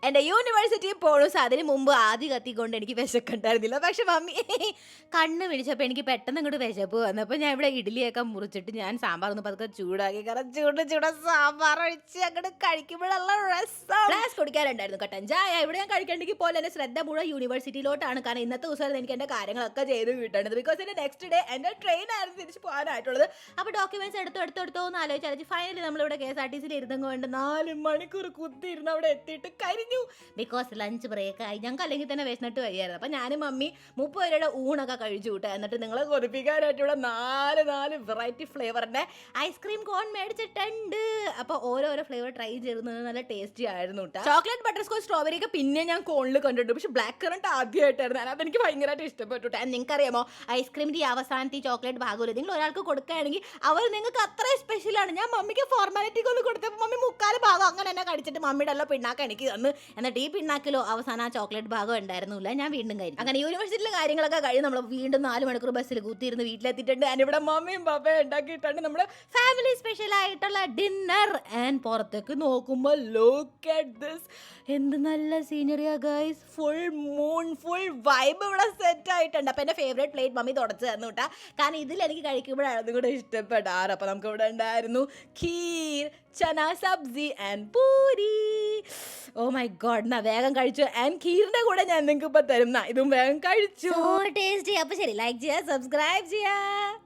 എൻ്റെ യൂണിവേഴ്സിറ്റിയിൽ പോണു. സോ അതിന് മുമ്പ് ആദ്യം കത്തിക്കൊണ്ട് എനിക്ക് വിശക്കുണ്ടായിരുന്നില്ല. പക്ഷെ മമ്മി കണ്ണ് പിടിച്ചപ്പോൾ എനിക്ക് പെട്ടെന്ന് ഇങ്ങോട്ട് വിശപ്പ് വന്നു. അപ്പോൾ ഞാൻ ഇവിടെ ഇഡ്ഡലിയൊക്കെ മുറിച്ചിട്ട് ഞാൻ സാമ്പാർ ഒന്ന് പതുക്കെ ചൂടാക്കി, കാരണം ചൂട് സാമ്പാർ ഒഴിച്ച് അങ്ങോട്ട് കഴിക്കുമ്പോഴുള്ള രസം. ഗ്ലാസ് കുടിക്കാറുണ്ടായിരുന്നു കട്ടൻ ചായ. ഇവിടെ ഞാൻ കഴിക്കണ്ടെങ്കിൽ പോലെ എൻ്റെ ശ്രദ്ധ മുഴുവൻ യൂണിവേഴ്സിറ്റിയിലോട്ടാണ്. കാരണം ഇന്നത്തെ ദിവസമായിരുന്നു എനിക്ക് എൻ്റെ കാര്യങ്ങളൊക്കെ ചെയ്ത് കിട്ടേണ്ടത്. ബിക്കോസ് എൻ്റെ നെക്സ്റ്റ് ഡേ എൻ്റെ ട്രെയിൻ ആയിരുന്നു തിരിച്ച് പോകാനായിട്ടുള്ളത്. അപ്പോൾ ഡോക്യുമെന്റ്സ് എടുത്തോ എന്ന് ആലോചിച്ച് ഫൈനലി നമ്മളിവിടെ KSRTC ഇരുന്നുകൊണ്ട് 4 മണിക്കൂർ കുത്തിയിരുന്ന് അവിടെ എത്തിയിട്ട് കഴിഞ്ഞു. ബിക്കോസ് ലഞ്ച് ബ്രേക്ക് ആയി. ഞങ്ങൾക്ക് അല്ലെങ്കിൽ തന്നെ വിശന്നിട്ട് വയ്യായിരുന്നു. അപ്പം ഞാനും മമ്മി 30 രൂപയുടെ ഊണൊക്കെ കഴിച്ചു കൂട്ടുക. എന്നിട്ട് നിങ്ങളെ കൊതിപ്പിക്കാനായിട്ട് ഇവിടെ 4 വെറൈറ്റി ഫ്ലേവറിൻ്റെ ഐസ്ക്രീം കോൺ മേടിച്ചിട്ടുണ്ട്. അപ്പോൾ ഓരോരോ ഫ്ലേവർ ട്രൈ ചെയ്തിരുന്നത് നല്ല ടേസ്റ്റി ആയിരുന്നു കേട്ടോ. ചോക്ലേറ്റ് ബട്ടർ സ്കോച്ച് സ്ട്രോബെറി ഒക്കെ പിന്നെ ഞാൻ കോണിൽ കണ്ടിട്ടു. പക്ഷെ ബ്ലാക്ക് കറണ്ട് ആദ്യമായിട്ടായിരുന്നു. അതിനകത്ത് എനിക്ക് ഭയങ്കരമായിട്ട് ഇഷ്ടപ്പെട്ടു. നിങ്ങൾക്കറിയാമോ ഐസ്ക്രീമിൻ്റെ ഈ അവസാനത്തെ ഈ ചോക്ലേറ്റ് ഭാഗമില്ല, നിങ്ങൾ ഒരാൾക്ക് കൊടുക്കുകയാണെങ്കിൽ അവർ നിങ്ങൾക്ക് അത്രയും സ്പെഷ്യലാണ്. ഞാൻ മമ്മിക്ക് ഫോർമാലിറ്റിക്ക് ഒന്ന് കൊടുത്തപ്പോൾ മമ്മി 3/4 ഭാഗം അങ്ങനെ തന്നെ കടിച്ചിട്ട് മമ്മിയുടെ എല്ലാം പിണ്ണാക്ക എനിക്ക് തന്നു. എന്നിട്ട് ഈ പിണ്ണാക്കിലോ അവസാനം ആ ചോക്ലേറ്റ് ഭാഗം ഉണ്ടായിരുന്നില്ല. ഞാൻ വീണ്ടും കഴിച്ചു. അങ്ങനെ യൂണിവേഴ്സിറ്റിയിലെ കാര്യങ്ങളൊക്കെ കഴിഞ്ഞ് നമ്മൾ വീണ്ടും 4 മണിക്കൂർ ബസ്സിൽ കുത്തിയിരുന്ന് വീട്ടിലെത്തിയിട്ടുണ്ട്. ഇവിടെ മമ്മിയും പപ്പയും ഉണ്ടാക്കിയിട്ടുണ്ട് നമ്മൾ ഫാമിലി സ്പെഷ്യൽ ആയിട്ടുള്ള ഡിന്നർ. ആൻഡ് പുറത്തേക്ക് നോക്കുമ്പോൾ ലുക്ക് അറ്റ് ദിസ്, എന്ത് നല്ല സീനറിയാ guys. Full moon, full vibe ഇവിടെ സെറ്റ് ആയിട്ടുണ്ട്. അപ്പോൾ എൻ്റെ ഫേവറേറ്റ് പ്ലേറ്റ് മമ്മി തുടച്ച് തന്നു കേട്ടാ. കാരണം ഇതിൽ എനിക്ക് കഴിക്കുമ്പോഴാണ് കൂടെ ഇഷ്ടപ്പെടാറ്. അപ്പോൾ നമുക്ക് ഇവിടെ ഉണ്ടായിരുന്നു kheer, chana sabzi and puri. Oh my god, എന്നാ വേഗം കഴിച്ചു. ആൻഡ് ഖീറിന്റെ കൂടെ ഞാൻ നിങ്ങൾക്ക് ഇപ്പൊ തരും. ഇതും വേഗം കഴിച്ചു. ടേസ്റ്റി. അപ്പോൾ ശരി, ലൈക്ക് ചെയ്യുക, സബ്സ്ക്രൈബ് ചെയ്യുക.